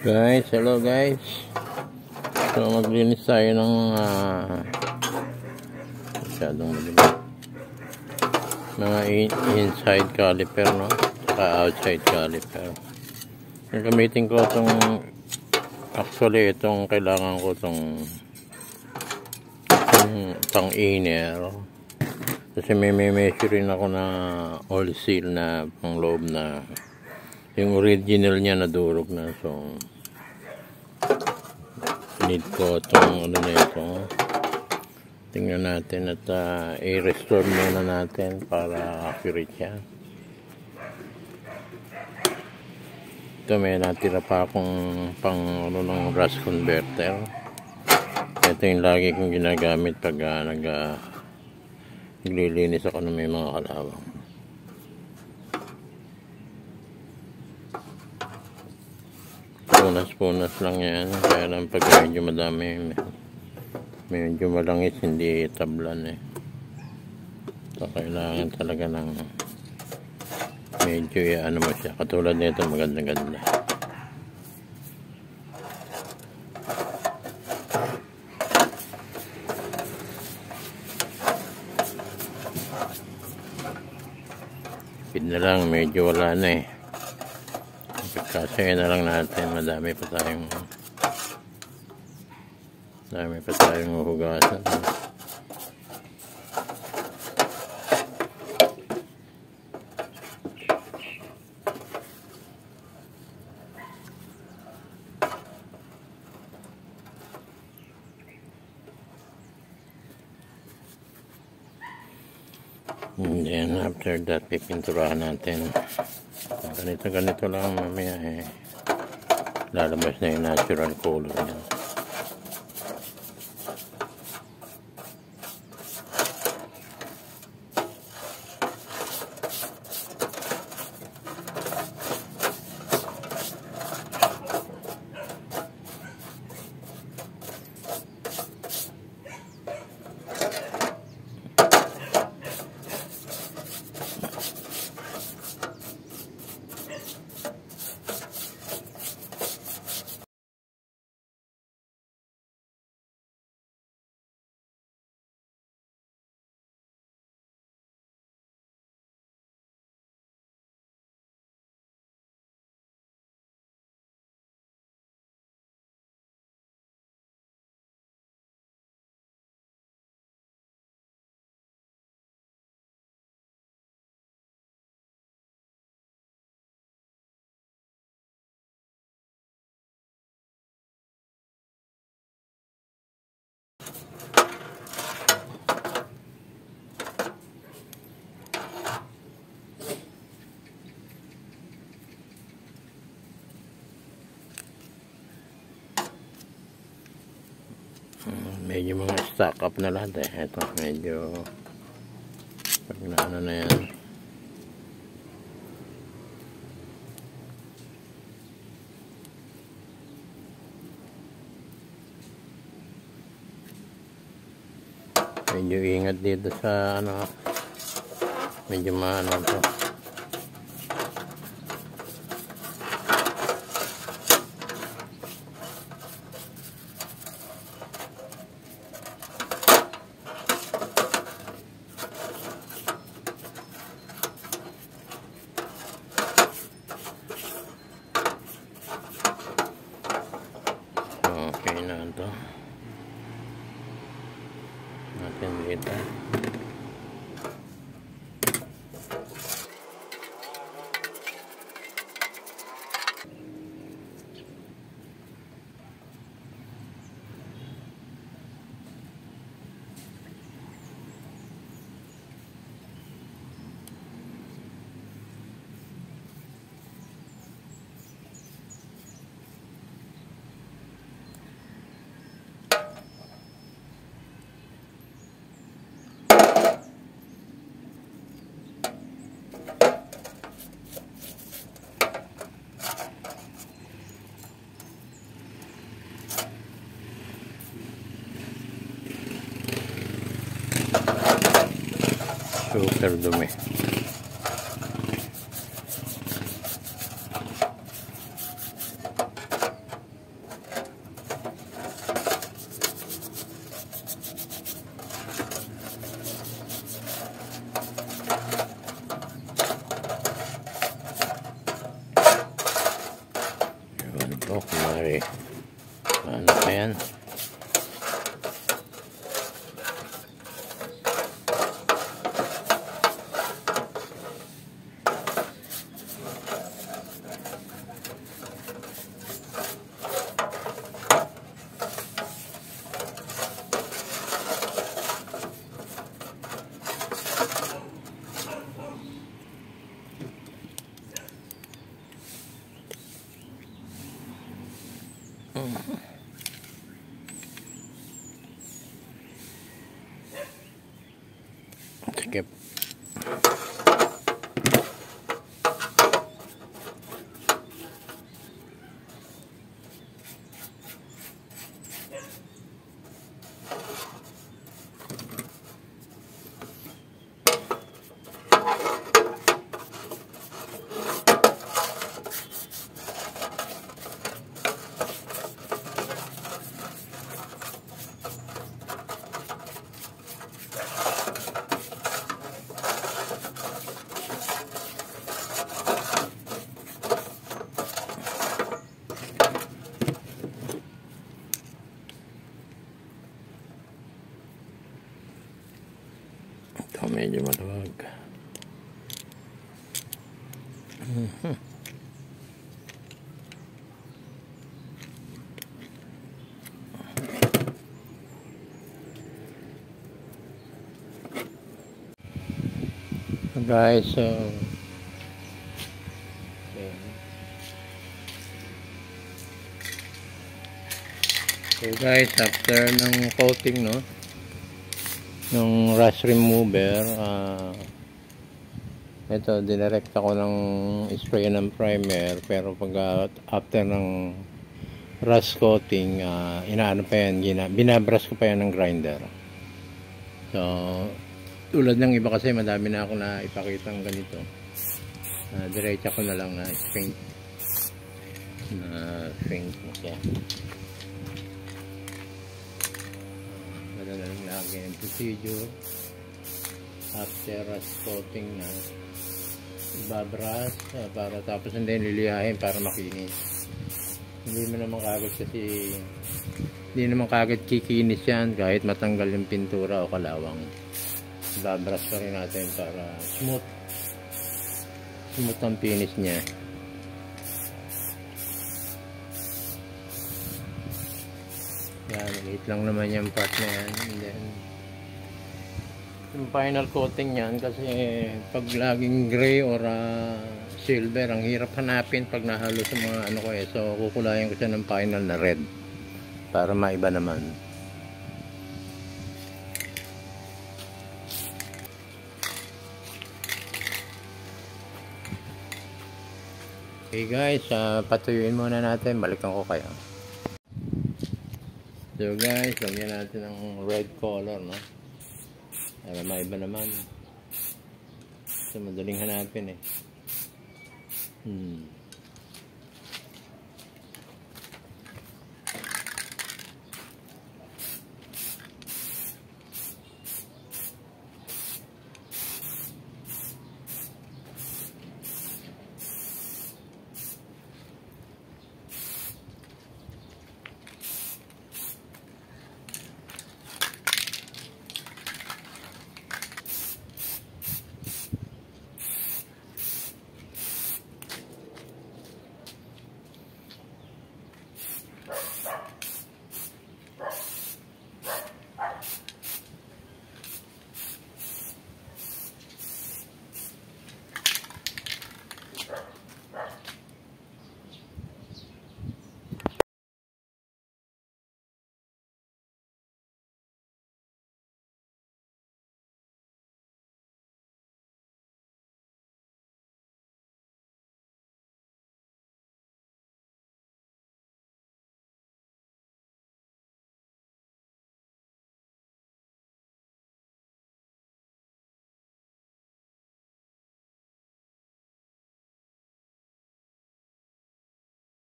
Guys, hello guys. So maglinis tayo ng masyadong madilim. Mga inside caliper, no? Saka outside caliper. Gagamitin ko itong, actually itong kailangan ko itong pang inner. Kasi may measure rin ako na oil seal na pang loob na yung original niya na durog na. So need ko itong ano na ito. Tingnan natin at i-restore muna natin para accurate siya. Ito may natira pa akong pang ano ng rust converter. Ito yung lagi kong ginagamit pag naglilinis ako ng may mga kalawang. Punas-punas lang yan. Kaya lang pag medyo madami, medyo malangis, hindi tablan eh. So kailangan talaga ng medyo ano mo siya. Katulad nito, maganda-ganda. Speed na lang, medyo wala na eh. Kasi na lang natin, madami pa tayong hugasan. And then after that, pipinturahan natin. Ganito lang mamaya eh. Lalabas na yung natural color niya. Medyo mga stock up na lahat eh. Ito medyo pag naano na yan. Medyo ingat dito sa ano, medyo maano to. Okay na ito natin dito. Super dumi. O, kumari. Ano pa yan? Skip. Ito medyo maluwag. Guys, so guys, after ng coating, no, ng rust remover, ito dinirect ako ng spray ng primer, pero pag after ng rust coating, inaano pa yan, binabrush ko pa yan ng grinder. So tulad ng iba kasi madami na ako na ipakitang ganito, diretsa ko na lang na paint okay. Ganoon na lang lagi ang procedure after rust coating na ibabrush, para tapos hindi lilihain para makinis. Hindi mo naman kagad kasi hindi naman kagad kikinis yan kahit matanggal yung pintura o kalawang. Ibabrush pa rin natin para smooth ang finish niya. Yan, maliit lang naman yung part na yan. And then yung final coating yan, kasi pag laging gray or silver, ang hirap hanapin pag nahalo sa mga ano ko so kukulayan ko siya ng final na red para maiba naman. Okay guys, patuyuin muna natin, balikan ko kayo. So guys, lagyan natin ng red color, no, para maiba naman. So madaling hanapin